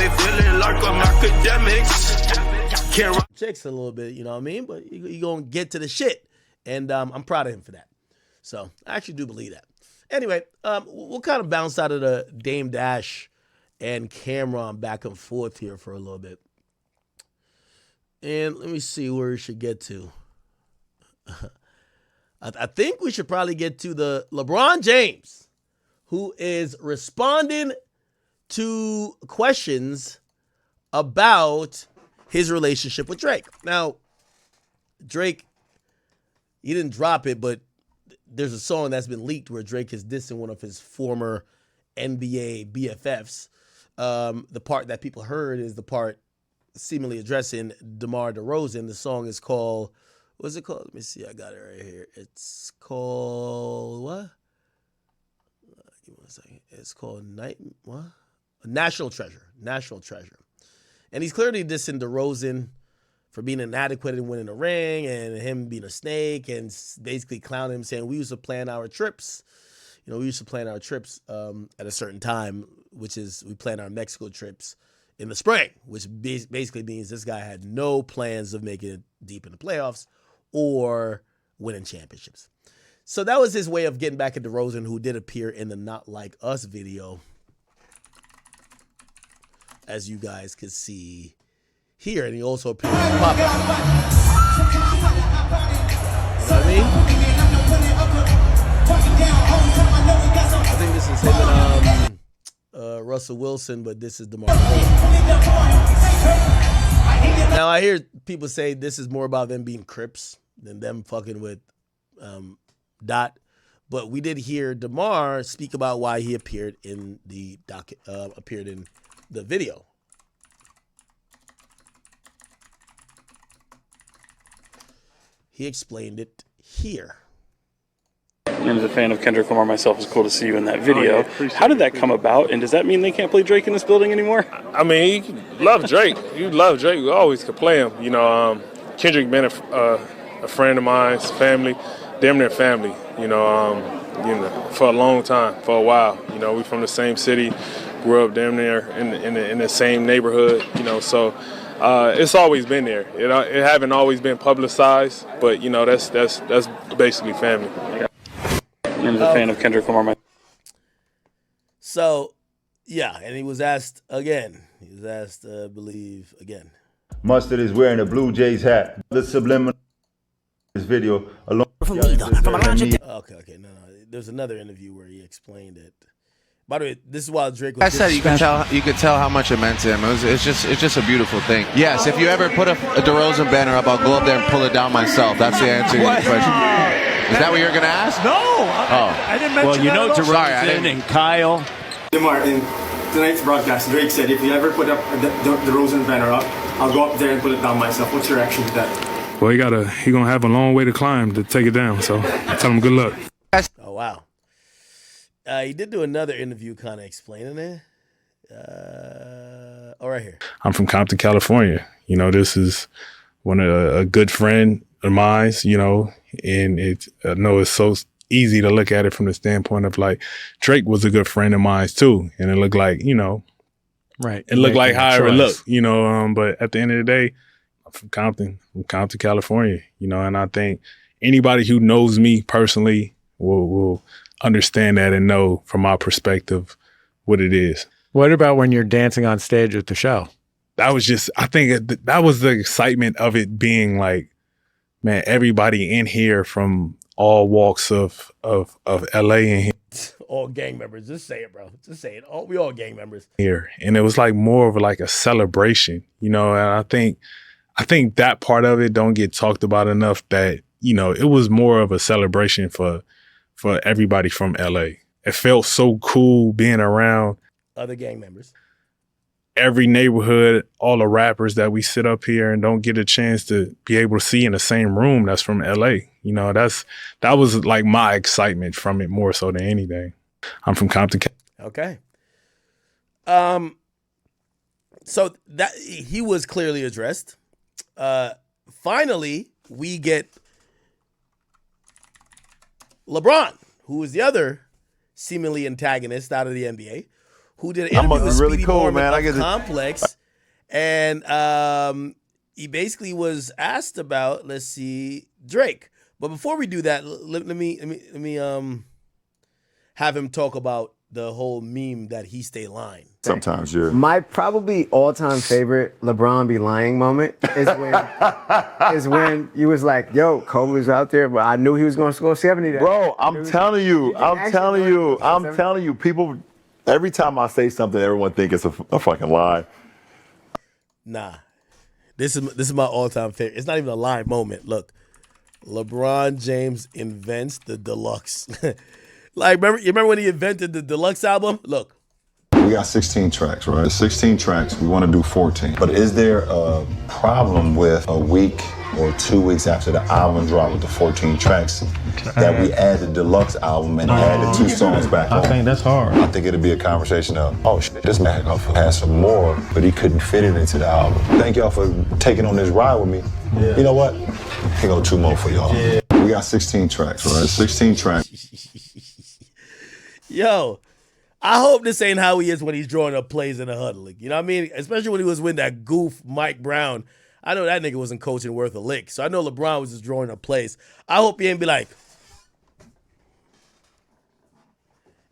me feeling like I'm academics. Chicks a little bit, you know what I mean? But you gonna get to the shit. And I'm proud of him for that. So I actually do believe that. Anyway, we'll kind of bounce out of the Dame Dash and Cameron back and forth here for a little bit. And let me see where we should get to. I think we should probably get to the LeBron James, who is responding to questions about his relationship with Drake. Now, Drake, he didn't drop it, but there's a song that's been leaked where Drake is dissing one of his former NBA BFFs. The part that people heard is the part seemingly addressing DeMar DeRozan. The song is called, what's it called? Let me see. I got it right here. It's called what? Give me 1 second. It's called National Treasure. National Treasure. And he's clearly dissing DeRozan for being inadequate in winning the ring and him being a snake and basically clowning him, saying we used to plan our trips. You know, we used to plan our trips at a certain time, which is we plan our Mexico trips in the spring, which basically means this guy had no plans of making it deep in the playoffs or winning championships. So that was his way of getting back at DeRozan, who did appear in the Not Like Us video, as you guys could see here. And he also appeared in Pop. You know what I mean? I think this is him and Russell Wilson, but this is DeMar DeRozan. Now, I hear people say this is more about them being Crips than them fucking with Dot. But we did hear DeMar speak about why he appeared in the video. He explained it here. And as a fan of Kendrick Lamar myself, it's cool to see you in that video. How did that come about, and does that mean they can't play Drake in this building anymore? I mean, you love Drake. You love Drake. We always could play him. You know, Kendrick been a friend of mine, family, damn near family. You know, for a long time, for a while. You know, we from the same city, grew up damn near in the same neighborhood. You know, so it's always been there. It haven't always been publicized, but you know, that's basically family. And as a fan of Kendrick Lamar. So, yeah, and he was asked again. He was asked, I believe, again. Mustard is wearing a Blue Jays hat. The subliminal this video along. Okay, no. There's another interview where he explained it. By the way, this is while Drake was. I said you could tell how much it meant to him. It's just a beautiful thing. Yes, if you ever put a DeRozan banner up, I'll go up there and pull it down myself. That's the answer to your question. Is that what you're going to ask? No, I didn't mention that. Well, you know DeRozan and Kyle. DeMar, in tonight's broadcast, Drake said, if you ever put up the DeRozan banner up, I'll go up there and put it down myself. What's your reaction to that? Well, he gonna have a long way to climb to take it down. So I tell him good luck. Oh wow. He did do another interview, kind of explaining it. Right here. I'm from Compton, California. You know, this is a good friend of mine. You know, and I know it's so easy to look at it from the standpoint of like Drake was a good friend of mine too, and it looked like, you know, right. It looked like however it looked, you know. But at the end of the day, I'm from Compton, California, you know, and I think anybody who knows me personally will understand that and know from my perspective what it is. What about when you're dancing on stage at the show? That was just, I think that was the excitement of it being like, man, everybody in here from all walks of LA in here. All gang members. Just say it, bro. Just say it. We all gang members. Here. And it was like more of like a celebration, you know, and I think that part of it don't get talked about enough, that, you know, it was more of a celebration for everybody from LA. It felt so cool being around other gang members. Every neighborhood, all the rappers that we sit up here and don't get a chance to be able to see in the same room that's from LA. You know, that was like my excitement from it more so than anything. I'm from Compton. Okay. So that he was clearly addressed. Finally, we get LeBron, who is the other seemingly antagonist out of the NBA, who did an interview with really Speedy cool, Mormon man. I of get to- Complex, and he basically was asked about, let's see, Drake. But before we do that, let me have him talk about the whole meme that he stay lying. Sometimes, yeah. My probably all-time favorite LeBron be lying moment is when you was like, yo, Kobe was out there, but I knew he was going to score 70 that. Bro, I'm telling you, people, every time I say something, everyone think it's a fucking lie. Nah, this is my all-time favorite. It's not even a lying moment. Look, LeBron James invents the deluxe. Like, remember when he invented the deluxe album? Look. We got 16 tracks, right? 16 tracks, we want to do 14. But is there a problem with a week or 2 weeks after the album drop with the 14 tracks that we add the deluxe album and add the 2 songs back on? I think that's hard. I think it'd be a conversation of, oh shit, this man has some more, but he couldn't fit it into the album. Thank y'all for taking on this ride with me. Yeah. You know what? Here go 2 more for y'all. Yeah. We got 16 tracks, right? 16 tracks. Yo, I hope this ain't how he is when he's drawing up plays in the huddle. You know what I mean? Especially when he was with that goof Mike Brown. I know that nigga wasn't coaching worth a lick. So I know LeBron was just drawing up plays. I hope he ain't be like,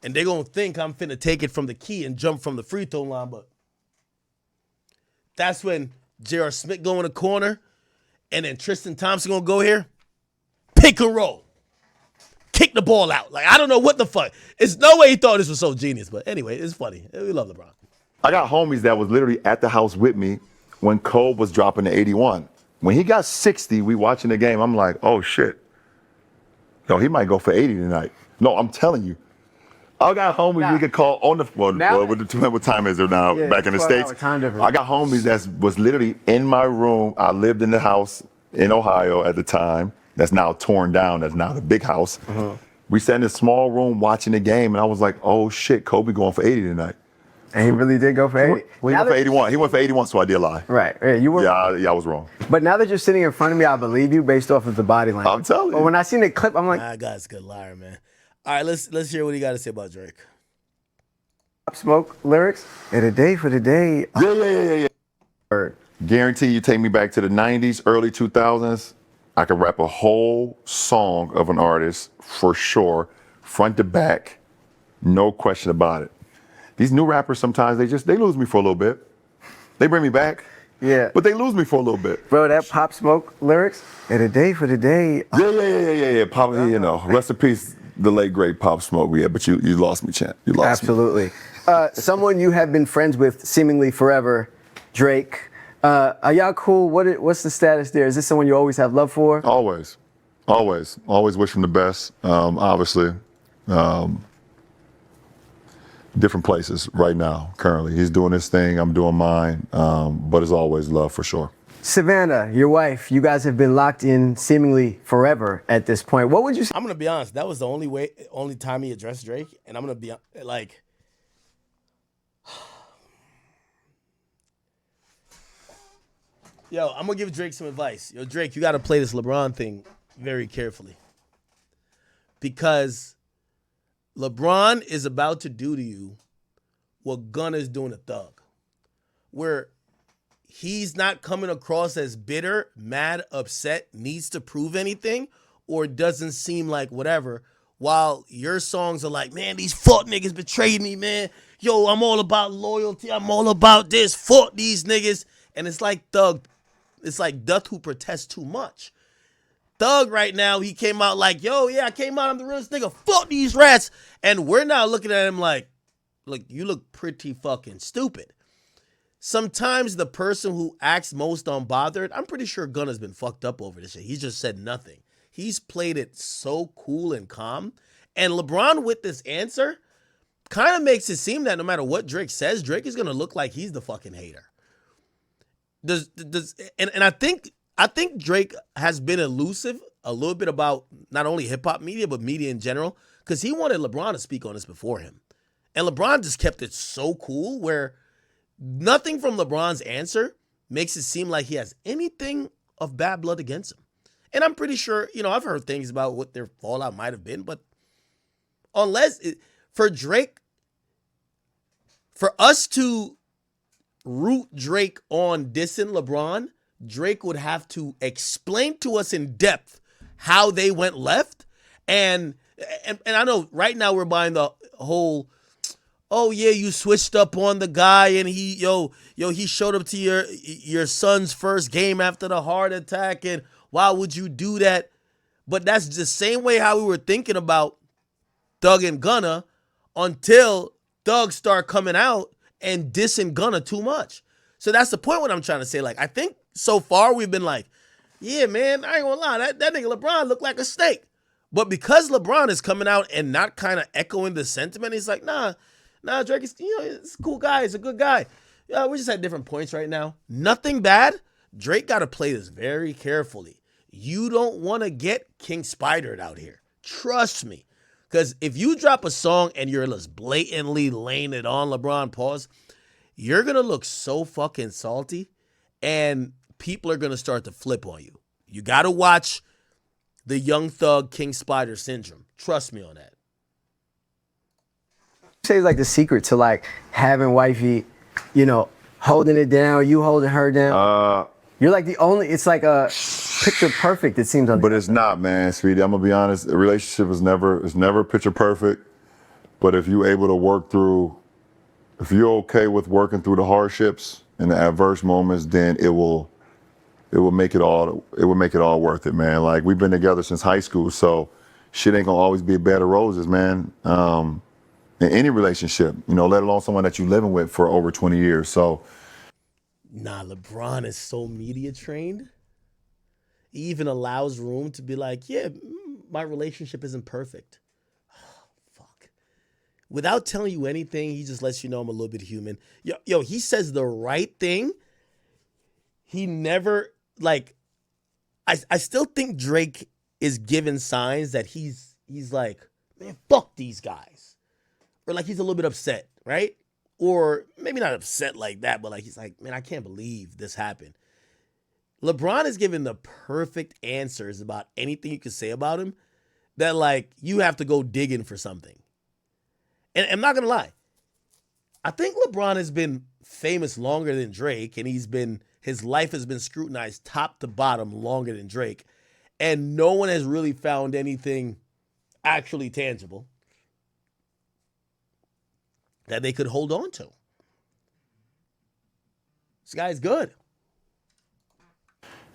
and they gonna think I'm finna take it from the key and jump from the free throw line, but that's when J.R. Smith go in the corner, and then Tristan Thompson gonna go here, pick and roll. Kick the ball out. Like, I don't know what the fuck. It's no way he thought this was so genius. But anyway, it's funny. We love LeBron. I got homies that was literally at the house with me when Kobe was dropping the 81. When he got 60, we watching the game. I'm like, oh shit. Yo, he might go for 80 tonight. No, I'm telling you. I got homies we could call on the phone. What time is it now? Yeah, back in the States. I got homies that was literally in my room. I lived in the house in Ohio at the time. That's now torn down. That's now the big house. Uh-huh. We sat in this small room watching the game, and I was like, oh shit, Kobe going for 80 tonight. And he really did go for 80. Well, he went for 81. He went for 81, so I did lie. Right. Yeah, you were. Yeah, I was wrong. But now that you're sitting in front of me, I believe you based off of the body language. I'm telling you. But when I seen the clip, I'm like, that guy's a good liar, man. All right, let's hear what he got to say about Drake. Pop Smoke lyrics. And a day for the day. Yeah. Guarantee you take me back to the 90s, early 2000s. I could rap a whole song of an artist for sure, front to back, no question about it. These new rappers sometimes they lose me for a little bit. They bring me back, yeah, but they lose me for a little bit. Bro, that Pop Smoke lyrics, and a day for the day. Yeah. Pop, you know, rest in peace, the late great Pop Smoke. Yeah, but you lost me, champ. You lost Absolutely. Me. Someone you have been friends with seemingly forever, Drake. Are y'all cool? What's the status there? Is this someone you always have love for? Always wish him the best. Obviously, different places right now. Currently, he's doing his thing. I'm doing mine. But it's always love for sure. Savannah, your wife. You guys have been locked in seemingly forever at this point. What would you say? I'm gonna be honest. That was the only time he addressed Drake, and I'm gonna be like. Yo, I'm going to give Drake some advice. Yo, Drake, you got to play this LeBron thing very carefully. Because LeBron is about to do to you what Gunna is doing to Thug. Where he's not coming across as bitter, mad, upset, needs to prove anything, or doesn't seem like whatever. While your songs are like, man, these fuck niggas betrayed me, man. Yo, I'm all about loyalty. I'm all about this. Fuck these niggas. And it's like Thug. It's like Duth who protests too much. Thug right now, he came out like, yo, yeah, I came out, I'm the realest nigga. Fuck these rats. And we're now looking at him like, look, you look pretty fucking stupid. Sometimes the person who acts most unbothered, I'm pretty sure Gunna's been fucked up over this shit. He's just said nothing. He's played it so cool and calm. And LeBron with this answer kind of makes it seem that no matter what Drake says, Drake is going to look like he's the fucking hater. And I think Drake has been elusive a little bit about not only hip hop media but media in general, because he wanted LeBron to speak on this before him, and LeBron just kept it so cool where nothing from LeBron's answer makes it seem like he has anything of bad blood against him. And I'm pretty sure, I've heard things about what their fallout might have been, but for Drake For us to root Drake on dissing LeBron, Drake would have to explain to us in depth how they went left. And I know right now we're buying the whole, oh yeah, you switched up on the guy and he showed up to your son's first game after the heart attack, and why would you do that? But that's the same way how we were thinking about Thug and Gunna until Thug start coming out and dissing Gunna too much. So that's the point what I'm trying to say. Like, I think so far we've been like, yeah, man, I ain't gonna lie, that nigga LeBron looked like a snake. But because LeBron is coming out and not kind of echoing the sentiment, he's like, nah, Drake is, it's a cool guy, he's a good guy. Yeah, we're just at different points right now. Nothing bad. Drake got to play this very carefully. You don't want to get King Spidered out here. Trust me. Because if you drop a song and you're just blatantly laying it on LeBron, pause, you're going to look so fucking salty and people are going to start to flip on you. You got to watch the Young Thug King Spider syndrome. Trust me on that. Say like the secret to like having wifey, holding it down, you holding her down. You're like the only, it's like a picture perfect, it seems. But it's not, man, sweetie. I'm gonna be honest. A relationship is never picture perfect. But if you're able to work through, if you're okay with working through the hardships and the adverse moments, then it will make it all worth it, man. Like, we've been together since high school, so shit ain't gonna always be a bed of roses, man. In any relationship, let alone someone that you're living with for over 20 years. So. Nah, LeBron is so media trained. He even allows room to be like, yeah, my relationship isn't perfect. Oh, fuck. Without telling you anything, he just lets you know I'm a little bit human. Yo, he says the right thing. He never, like, I still think Drake is giving signs that he's like, man, fuck these guys. Or like he's a little bit upset, right? Or maybe not upset like that, but like he's like, man, I can't believe this happened. LeBron is giving the perfect answers about anything you can say about him that, like, you have to go digging for something. And I'm not going to lie. I think LeBron has been famous longer than Drake, and his life has been scrutinized top to bottom longer than Drake. And no one has really found anything actually tangible that they could hold on to. This guy's good.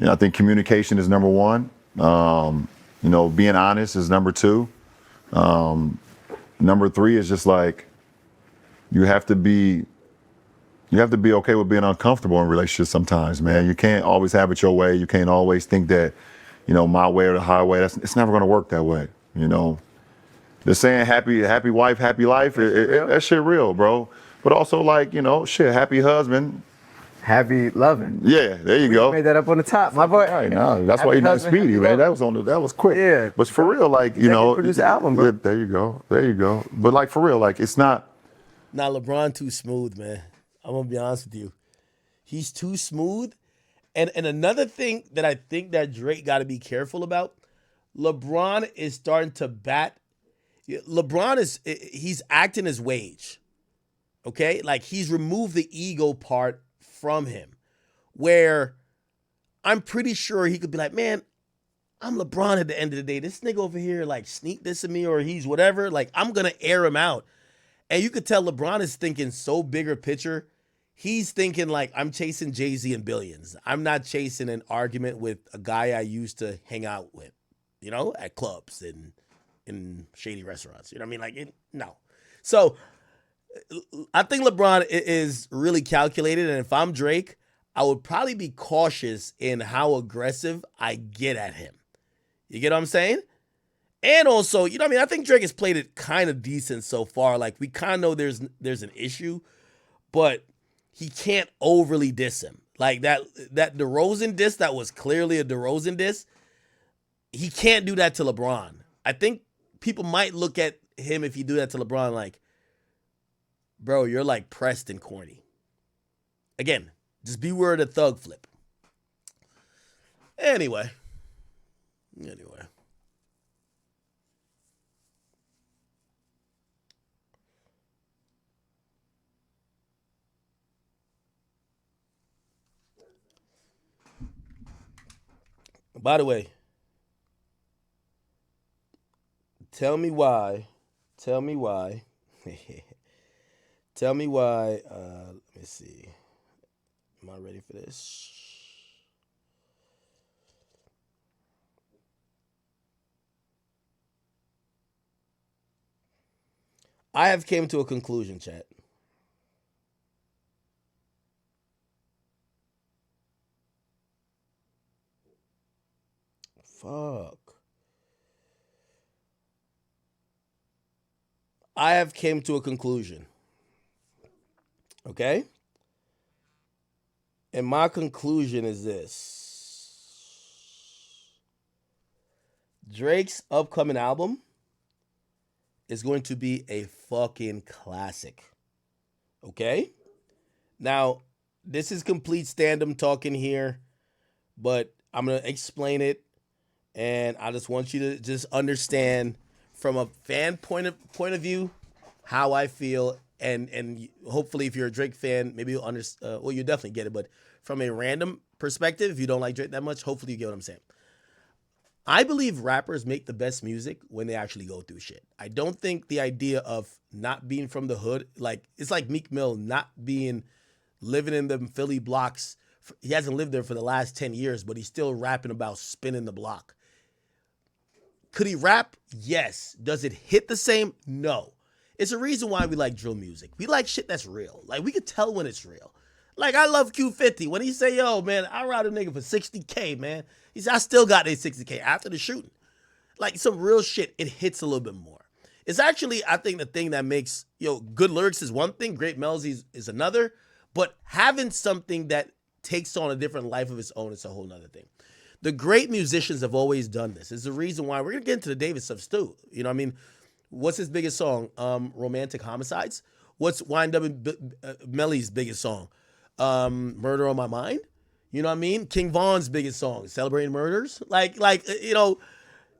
I think communication is number one. Being honest is number two. Number three is just like, you have to be okay with being uncomfortable in relationships sometimes, man. You can't always have it your way. You can't always think that, my way or the highway. It's never gonna work that way. The saying happy wife, happy life, that shit real, bro. But also, like, happy husband. Happy loving. Yeah, there you go. Made that up on the top, my boy. Right, no, that's why you're not speedy, man. That was quick. Yeah. But for real, like, produce the album, bro. There you go. But like, for real, like, it's not. Nah, LeBron too smooth, man. I'm gonna be honest with you. He's too smooth. And another thing that I think that Drake got to be careful about, LeBron is starting to bat. He's acting his wage. Okay? Like, he's removed the ego part from him, where I'm pretty sure he could be like, man, I'm LeBron at the end of the day. This nigga over here, like, sneak this at me, or he's whatever. Like, I'm going to air him out. And you could tell LeBron is thinking so bigger picture. He's thinking like, I'm chasing Jay-Z and billions. I'm not chasing an argument with a guy I used to hang out with, at clubs and in shady restaurants. You know what I mean? Like, no. So I think LeBron is really calculated. And if I'm Drake, I would probably be cautious in how aggressive I get at him. You get what I'm saying? And also, I think Drake has played it kind of decent so far. Like, we kind of know there's an issue, but he can't overly diss him. Like that DeRozan diss that was clearly a DeRozan diss, he can't do that to LeBron. I think people might look at him, if you do that to LeBron, like, bro, you're like pressed and corny. Again, just beware of the thug flip. Anyway. By the way, tell me why. Tell me why. Tell me why. Let me see. Am I ready for this? I have came to a conclusion, chat. Fuck. I have came to a conclusion. Okay? And my conclusion is this. Drake's upcoming album is going to be a fucking classic. Okay? Now, this is complete stand-up talking here, but I'm going to explain it, and I just want you to just understand from a fan point of view how I feel, and hopefully if you're a Drake fan, maybe you'll understand, well, you definitely get it, but from a random perspective, if you don't like Drake that much, hopefully you get what I'm saying. I believe rappers make the best music when they actually go through shit. I don't think the idea of not being from the hood, like it's like Meek Mill not living in the Philly blocks. He hasn't lived there for the last 10 years, but he's still rapping about spinning the block. Could he rap? Yes. Does it hit the same? No. It's a reason why we like drill music. We like shit that's real. Like, we could tell when it's real. Like, I love Q50. When he say, yo, man, I ride a nigga for 60K, man. He said, I still got that 60K after the shooting. Like, some real shit, it hits a little bit more. It's actually, I think, the thing that makes, good lyrics is one thing, great melodies is another, but having something that takes on a different life of its own is a whole nother thing. The great musicians have always done this. It's the reason why we're going to get into the David stuff too. You know what I mean? What's his biggest song? Romantic Homicides. What's Wind Up Melly's biggest song? Murder on My Mind. You know what I mean? King Von's biggest song, Celebrating Murders.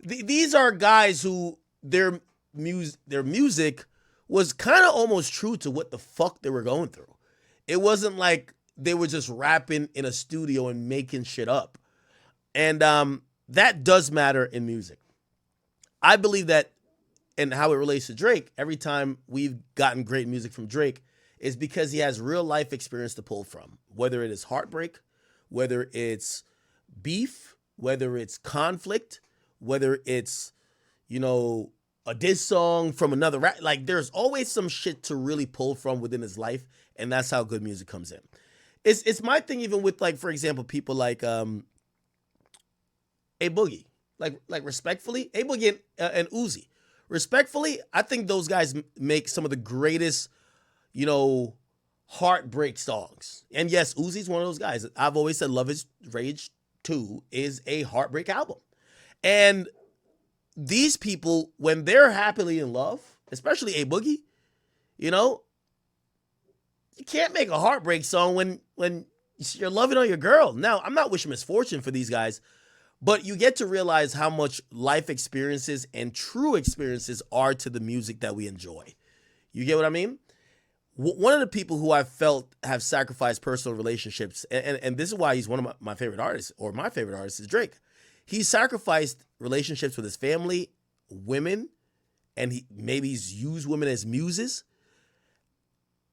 These are guys who their music was kind of almost true to what the fuck they were going through. It wasn't like they were just rapping in a studio and making shit up. And that does matter in music. I believe that, and how it relates to Drake, every time we've gotten great music from Drake is because he has real life experience to pull from, whether it is heartbreak, whether it's beef, whether it's conflict, whether it's, a diss song from another rap. Like, there's always some shit to really pull from within his life, and that's how good music comes in. It's my thing even with, like, for example, people like A Boogie. Like respectfully, A Boogie and Uzi. Respectfully, I think those guys make some of the greatest, heartbreak songs. And yes, Uzi's one of those guys. I've always said Love Is Rage 2 is a heartbreak album. And these people, when they're happily in love, especially A Boogie, you can't make a heartbreak song when you're loving on your girl. Now, I'm not wishing misfortune for these guys, but you get to realize how much life experiences and true experiences are to the music that we enjoy. You get what I mean? One of the people who I felt have sacrificed personal relationships, and this is why he's one of my favorite artists, or my favorite artist is Drake. He sacrificed relationships with his family, women, and he's used women as muses.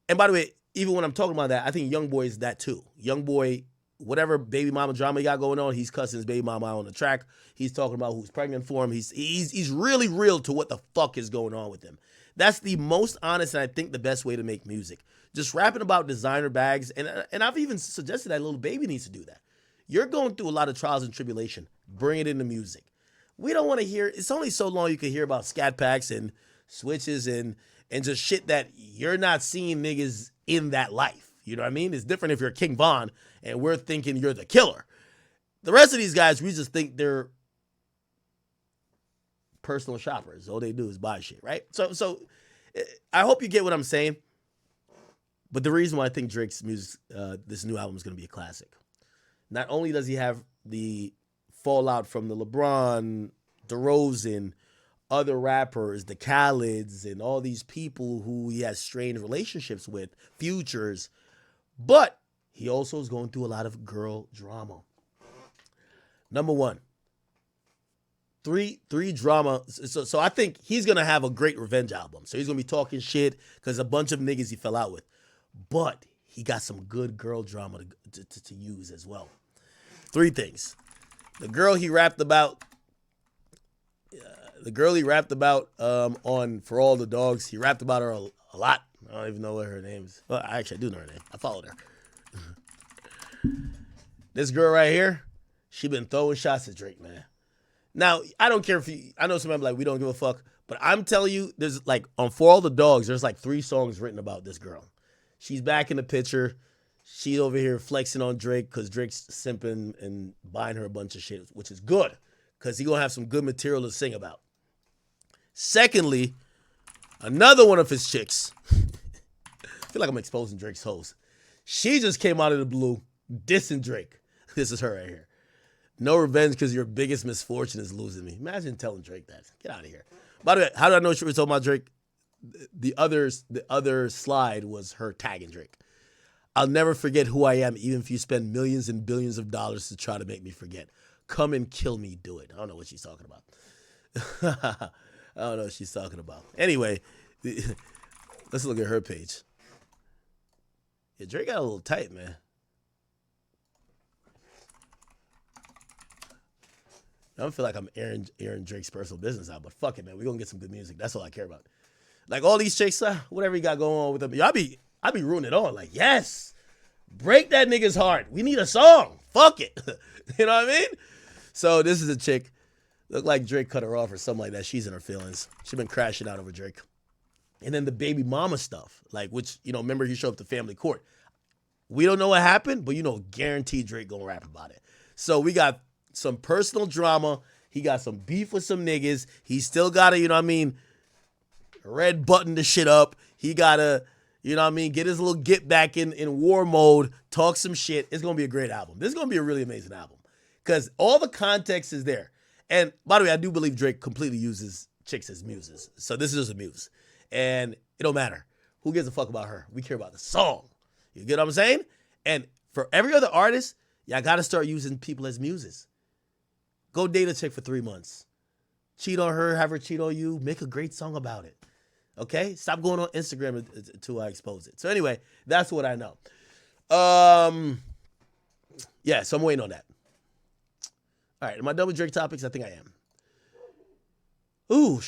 And by the way, even when I'm talking about that, I think Youngboy is that too. Youngboy, whatever baby mama drama he got going on, he's cussing his baby mama out on the track. He's talking about who's pregnant for him. He's really real to what the fuck is going on with him. That's the most honest and I think the best way to make music. Just rapping about designer bags, and I've even suggested that Lil Baby needs to do that. You're going through a lot of trials and tribulation. Bring it into music. We don't want to hear, it's only so long you can hear about scat packs and switches and just shit that you're not seeing niggas in that life. You know what I mean? It's different if you're King Von and we're thinking you're the killer. The rest of these guys, we just think they're personal shoppers. All they do is buy shit, right? So I hope you get what I'm saying. But the reason why I think Drake's music, this new album is going to be a classic. Not only does he have the fallout from the LeBron, DeRozan, other rappers, the Khaled's, and all these people who he has strained relationships with, Futures, but he also is going through a lot of girl drama. Number one, three drama. So I think he's gonna have a great revenge album. So he's gonna be talking shit because a bunch of niggas he fell out with, but he got some good girl drama to use as well. 3 things: the girl he rapped about. On For All the Dogs, he rapped about her a lot. I don't even know what her name is. Well, I do know her name. I followed her. This girl right here, she been throwing shots at Drake, man. Now, I don't care I know somebody like, we don't give a fuck, but I'm telling you, there's like, on For All the Dogs, there's like 3 songs written about this girl. She's back in the picture. She's over here flexing on Drake because Drake's simping and buying her a bunch of shit, which is good because he's going to have some good material to sing about. Secondly, another one of his chicks, I feel like I'm exposing Drake's hoes. She just came out of the blue dissing Drake. This is her right here. No revenge because your biggest misfortune is losing me. Imagine telling Drake that. Get out of here. By the way, how did I know she was talking about Drake? The other slide was her tagging Drake. I'll never forget who I am, even if you spend millions and billions of dollars to try to make me forget. Come and kill me, do it. I don't know what she's talking about. I don't know what she's talking about. Anyway, let's look at her page. Yeah, Drake got a little tight, man. I don't feel like I'm airing Drake's personal business out, but fuck it, man. We're going to get some good music. That's all I care about. Like, all these chicks, whatever he got going on with them, I be rooting it on. Like, yes, break that nigga's heart. We need a song. Fuck it. You know what I mean? So this is a chick. Looked like Drake cut her off or something like that. She's in her feelings. She's been crashing out over Drake. And then the baby mama stuff, like, which, remember he showed up to family court. We don't know what happened, but, guaranteed Drake gonna rap about it. So we got some personal drama. He got some beef with some niggas. He still gotta, red button the shit up. He gotta, get his little get back in war mode, talk some shit. It's gonna be a great album. This is gonna be a really amazing album because all the context is there. And by the way, I do believe Drake completely uses chicks as muses. So this is just a muse. And it don't matter. Who gives a fuck about her? We care about the song. You get what I'm saying? And for every other artist, y'all got to start using people as muses. Go date a chick for 3 months. Cheat on her, have her cheat on you. Make a great song about it. Okay? Stop going on Instagram until I expose it. So anyway, that's what I know. Yeah, so I'm waiting on that. All right, am I done with Drake topics? I think I am. Ooh,